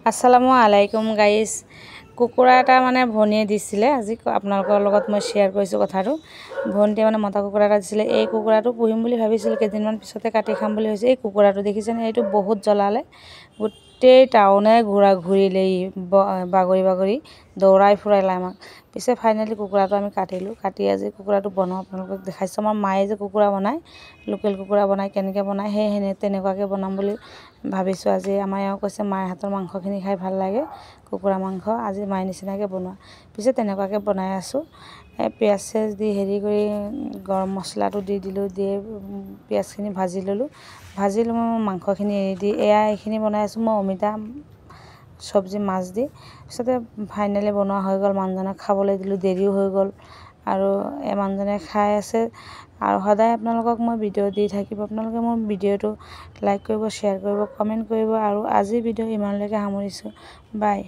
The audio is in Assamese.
আসসালামু আলাইকুম গাইজ। কুকুৰা এটা মানে ভনীয়ে দিছিলে, আজি আপোনালোকৰ লগত মই শ্বেয়াৰ কৰিছোঁ কথাটো। ভণ্টিয়ে মানে মতা কুকুৰা এটা দিছিলে। এই কুকুৰাটো পুহিম বুলি ভাবিছিলোঁ, কেইদিনমান পিছতে কাটি খাম বুলি ভাবিছোঁ। এই কুকুৰাটো দেখিছেনে, এইটো বহুত জ্বলালে, গোটেই টাউনে ঘূৰিলে, বাগৰি বাগৰি দৌৰাই ফুৰাইলে আমাক। পিছে ফাইনেলি কুকুৰাটো আমি কাটিলোঁ। কাটি আজি কুকুৰাটো বনাওঁ, আপোনালোকক দেখাইছোঁ। আমাৰ মায়ে যে কুকুৰা বনায়, লোকেল কুকুৰা বনায়, কেনেকৈ বনায় তেনেকুৱাকৈ বনাম বুলি ভাবিছোঁ আজি। আমাৰ এওঁ কৈছে মাৰ হাতৰ মাংসখিনি খাই ভাল লাগে, কুকুৰা মাংস, আজি মাৰ নিচিনাকৈ বনোৱা। পিছে তেনেকুৱাকৈ বনাই আছোঁ। পিঁয়াজ চিয়াজ দি কৰি গৰম মছলাটো দি দিলোঁ, দি পিঁয়াজখিনি ভাজি ল'লোঁ। ভাজি লৈ মই মাংসখিনি এৰি দি এইখিনি বনাই আছোঁ মই অমিতা চব্জি মাছ দি। পিছতে ফাইনেলি বনোৱা হৈ গ'ল, মানুহজনক খাবলৈ দিলোঁ, দেৰিও হৈ গ'ল আৰু মানুহজনে খাই আছে। আৰু সদায় আপোনালোকক মই ভিডিঅ' দি থাকিব, আপোনালোকে মোৰ ভিডিঅ'টো লাইক কৰিব, শ্বেয়াৰ কৰিব, কমেণ্ট কৰিব। আৰু আজিৰ ভিডিঅ' ইমানলৈকে সামৰিছোঁ, বাই।